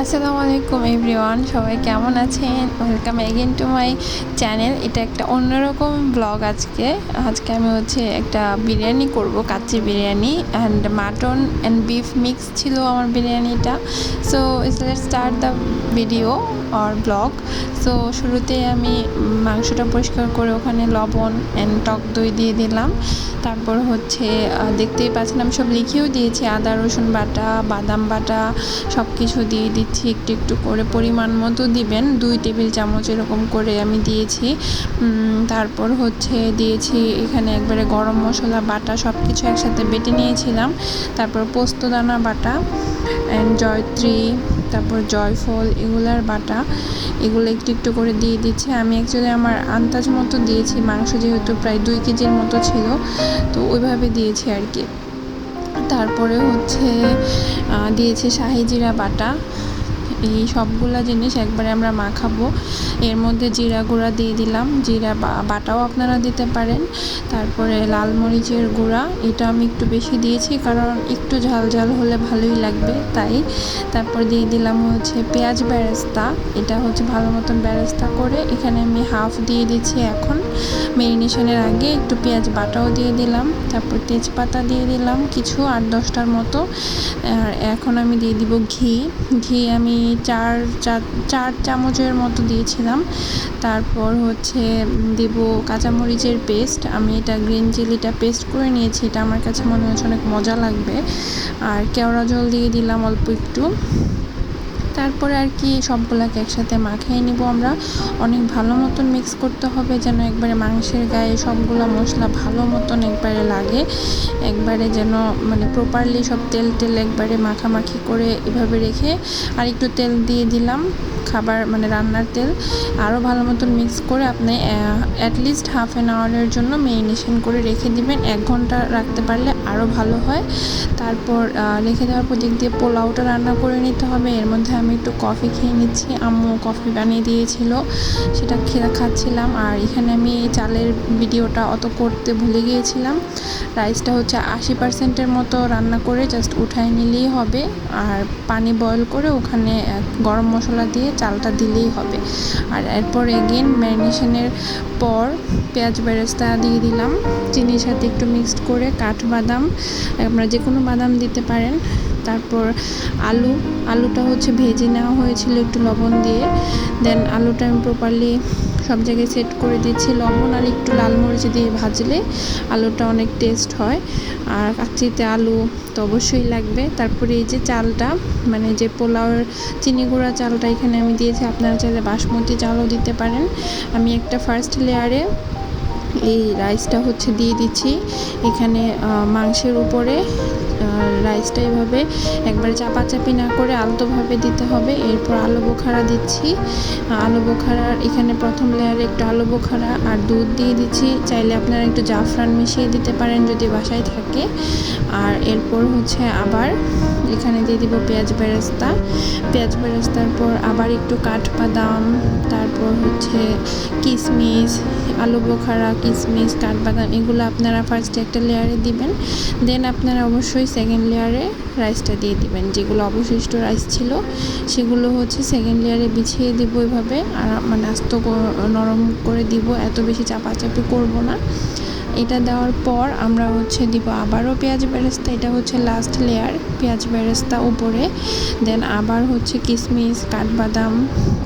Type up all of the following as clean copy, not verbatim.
আসসালামু আলাইকুম এভরিওয়ান, সবাই কেমন আছেন? Welcome again to my channel. এটা একটা অন্যরকম ব্লগ। আজকে আমি একটা বিরিয়ানি করব, kacchi biryani and mutton and beef mix ছিল আমার বিরিয়ানিটা। So let's start the video or blog. So শুরুতে আমি মাংসটা পরিষ্কার করে ওখানে লবণ অ্যান্ড টক দই দিয়ে দিলাম। তারপর দেখতেই পাচ্ছেন আমি সব লিখেও দিয়েছি, আদা রসুন বাটা, বাদাম বাটা সব কিছু দিয়ে দিচ্ছি একটু একটু করে, পরিমাণ মতো দিবেন, 2 টেবিল চামচ এরকম করে আমি দিয়েছি। তারপর দিয়েছি এখানে একবারে গরম মশলা বাটা, সব কিছু একসাথে বেটে নিয়েছিলাম। তারপর পোস্তদানা বাটা অ্যান্ড জয়ত্রী, তারপর জয়ফল, এগুলার বাটা, এগুলো একটু একটু করে দিয়ে দিচ্ছি। আমি অ্যাকচুয়ালি আমার আন্দাজ মতো দিয়েছি, মাংস যেহেতু প্রায় 2 কেজির মতো ছিল, তো ওইভাবে দিয়েছি আর কি। তারপরে দিয়েছি শাহি জিরা বাটা। এই সবগুলা জিনিস একবারে আমরা মাখাবো। এর মধ্যে জিরা গুঁড়া দিয়ে দিলাম, জিরা বাটাও আপনারা দিতে পারেন। তারপরে লাল মরিচের গুঁড়া, এটা আমি একটু বেশি দিয়েছি কারণ একটু ঝাল ঝাল হলে ভালোই লাগবে তাই। তারপর দিয়ে দিলাম পেঁয়াজ বেরেস্তা, এটা ভালো মতন বেরেস্তা করে এখানে আমি হাফ দিয়ে দিচ্ছি। এখন ম্যারিনেশনের আগে একটু পেঁয়াজ বাটাও দিয়ে দিলাম। তারপর তেজপাতা দিয়ে দিলাম কিছু 8-10টার মতো। আর এখন আমি দিয়ে দিব ঘি আমি 4 চামচের মতো দিয়েছিলাম। তারপর দিব কাঁচামরিচের পেস্ট, আমি এটা গ্রিন চিলিটা পেস্ট করে নিয়েছি, এটা আমার কাছে মনে হচ্ছে অনেক মজা লাগবে। আর কেওড়া জল দিয়ে দিলাম অল্প একটু। তারপরে আর কি সবগুলোকে একসাথে মাখিয়ে নিব আমরা। অনেক ভালো মতন মিক্স করতে হবে যেন একবারে মাংসের গায়ে সবগুলো মশলা ভালো মতন একবারে লাগে, একবারে যেন প্রপারলি সব তেল একবারে মাখামাখি করে এভাবে রেখে আর একটু তেল দিয়ে দিলাম, খাবার রান্নার তেল। আরও ভালো মতন মিক্স করে আপনি অ্যাটলিস্ট হাফ অ্যান আওয়ারের জন্য মেরিনেশন করে রেখে দিবেন। 1 ঘন্টা রাখতে পারলে আরও ভালো হয়। তারপর রেখে দেওয়ার পর দিক দিয়ে পোলাওটা রান্না করে নিতে হবে। এর মধ্যে আমি একটু কফি খেয়ে নিচ্ছি, আম্মু কফি বানিয়ে দিয়েছিল, সেটা খাচ্ছিলাম। আর এখানে আমি চালের ভিডিওটা অত করতে ভুলে গিয়েছিলাম। রাইসটা 80%-এর মতো রান্না করে জাস্ট উঠায় নিলেই হবে। আর পানি বয়েল করে ওখানে গরম মশলা দিয়ে চালটা দিলেই হবে। আর এরপর এগেন ম্যারিনেশনের পর পেঁয়াজ বেরেস্তা দিয়ে দিলাম, চিনির সাথে একটু মিক্সড করে, কাঠবাদাম, আপনারা যে কোনো বাদাম দিতে পারেন। তারপর আলুটা ভেজে নেওয়া হয়েছিল একটু লবণ দিয়ে। দেন আলুটা আমি প্রপারলি সব জায়গায় সেট করে দিচ্ছি। লবণ আর একটু লাল মরিচ দিয়ে ভাজলে আলুটা অনেক টেস্ট হয়। আর কাচ্চিতে আলু তো অবশ্যই লাগবে। তারপরে এই যে চালটা, যে পোলাওয়ের চিনি গুঁড়া চালটা এখানে আমি দিয়েছি, আপনারা চাইলে বাসমতি চালও দিতে পারেন। আমি একটা ফার্স্ট লেয়ারে এই রাইসটা দিয়ে দিচ্ছি এখানে মাংসের উপরে। রাইসটা এভাবে একবারে চাপাচাপি না করে আলতোভাবে দিতে হবে। এরপর আলু বোখারা দিচ্ছি। আলু বোখারার এখানে প্রথম লেয়ারে একটু আলু বোখারা আর দুধ দিয়ে দিচ্ছি। চাইলে আপনারা একটু জাফরান মিশিয়ে দিতে পারেন যদি বাসায় থাকে। আর এরপর আবার এখানে দিয়ে দিব পেঁয়াজ বেরেস্তার পর আবার একটু কাঠবাদাম, তারপর কিশমিশ, আলু বোখারা, কিশমিশ, কাঠবাদাম, এগুলো আপনারা ফার্স্টে একটা লেয়ারে দিবেন। দেন আপনারা অবশ্যই সেকেন্ড লেয়ারে রাইসটা দিয়ে দিবেন। যেগুলো অবশিষ্ট রাইস ছিল সেগুলো সেকেন্ড লেয়ারে বিছিয়ে দিব এভাবে। আর আস্ত নরম করে দিব, এত বেশি চাপাচাপি করব না। এটা দেওয়ার পর আমরা দিব আবারও পেঁয়াজ বেরেস্তা, এটা লাস্ট লেয়ার পেঁয়াজ বেরেস্তা উপরে। দেন আবার কিশমিশ, কাঠবাদাম,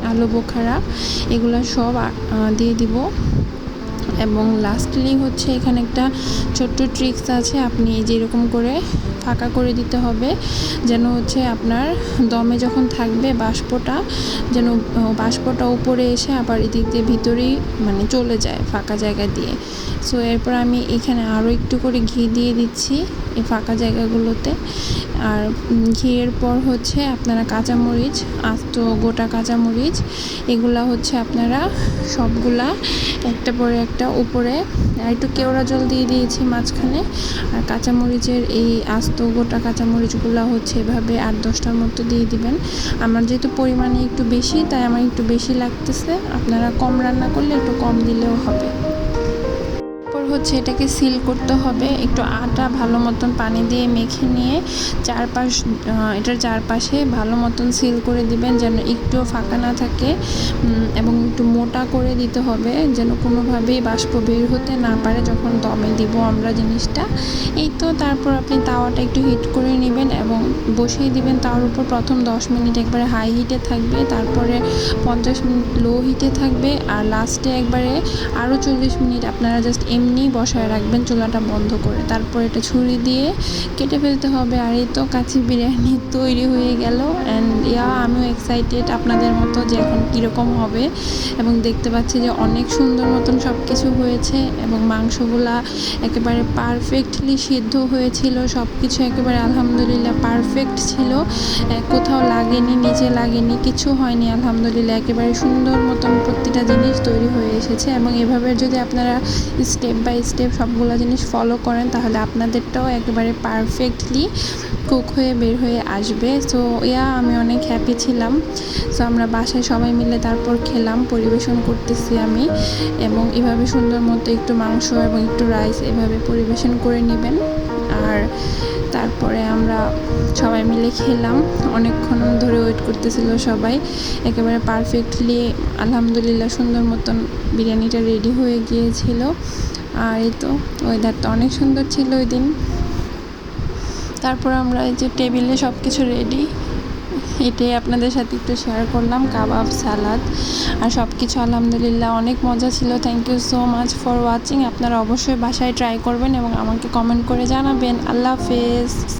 আলু বোখারা, এগুলো সব দিয়ে দিব। এবং লাস্টলি এখানে একটা ছোট্ট ট্রিক্স আছে, আপনি যেরকম করে ফাঁকা করে দিতে হবে যেন আপনার দমে যখন থাকবে বাষ্পটা উপরে এসে আবার এদিক দিয়ে ভিতরেই চলে যায় ফাঁকা জায়গা দিয়ে। সো এরপর আমি এখানে আরও একটু করে ঘি দিয়ে দিচ্ছি এই ফাঁকা জায়গাগুলোতে। আর ঘিয়ের পর আপনারা কাঁচামরিচ, আস্ত গোটা কাঁচামরিচ, এগুলা আপনারা সবগুলা একটা পরে একটা উপরে, আর একটু কেওড়া জল দিয়ে দিয়েছি মাঝখানে। আর কাঁচামরিচের এই আস্ত গোটা কাঁচামরিচগুলো এভাবে 8-10টার মতো দিয়ে দিবেন। আমার যেহেতু পরিমাণে একটু বেশি তাই আমার একটু বেশি লাগতেছে, আপনারা কম রান্না করলে একটু কম দিলেও হবে। হচ্ছে এটাকে সিল করতে হবে। একটু আটা ভালো মতন পানি দিয়ে মেখে নিয়ে এটার চারপাশে ভালো মতন সিল করে দিবেন, যেন একটুও ফাঁকা না থাকে, এবং একটু মোটা করে দিতে হবে যেন কোনোভাবেই বাষ্প বের হতে না পারে যখন দমে দিব আমরা জিনিসটা। এই তো তারপর আপনি তাওয়াটা একটু হিট করে নেবেন এবং বসিয়ে দিবেন। তার উপর প্রথম 10 মিনিট একবারে হাই হিটে থাকবে, তারপরে 50 মিনিট লো হিটে থাকবে, আর লাস্টে একবারে আরও 40 মিনিট আপনারা জাস্ট এমনি বসায় রাখবেন চুলাটা বন্ধ করে। তারপর এটা ছুরি দিয়ে কেটে ফেলতে হবে। আর এই তো কাচ্চি বিরিয়ানি তৈরি হয়ে গেল। অ্যান্ড আমিও এক্সাইটেড আপনাদের মতো যে এখন কীরকম হবে, এবং দেখতে পাচ্ছি যে অনেক সুন্দর মতন সব কিছু হয়েছে এবং মাংসগুলা একেবারে পারফেক্টলি সিদ্ধ হয়েছিল। সব কিছু একেবারে আলহামদুলিল্লাহ পারফেক্ট ছিল, কোথাও লাগেনি, নিচে লাগেনি, কিছু হয়নি আলহামদুলিল্লাহ। একেবারে সুন্দর মতন প্রতিটা জিনিস তৈরি হয়ে এসেছে, এবং এভাবে যদি আপনারা স্টেপ বাই স্টেপ সবগুলো জিনিস ফলো করেন তাহলে আপনাদেরটাও একেবারে পারফেক্টলি কুক হয়ে বের হয়ে আসবে। সো আমি অনেক হ্যাপি ছিলাম। সো আমরা বাসায় সবাই মিলে তারপর খেলাম, পরিবেশন করতেছি আমি, এবং এভাবে সুন্দর মতো একটু মাংস এবং একটু রাইস এভাবে পরিবেশন করে নেবেন। আর তারপরে আমরা সবাই মিলে খেলাম, অনেকক্ষণ ধরে ওয়েট করতেছিল সবাই। একেবারে পারফেক্টলি আলহামদুলিল্লাহ সুন্দর মতন বিরিয়ানিটা রেডি হয়ে গিয়েছিল। আর এই তো ওয়েদারটা অনেক সুন্দর ছিল ওই দিন। তারপর আমরা এই যে টেবিলে সব কিছু রেডি, এটাই আপনাদের সাথে একটু শেয়ার করলাম, কাবাব, সালাদ আর সব কিছু আলহামদুলিল্লাহ অনেক মজা ছিল। Thank you so much for watching. আপনারা অবশ্যই বাসায় ট্রাই করবেন এবং আমাকে কমেন্ট করে জানাবেন। আল্লাহ হাফেজ।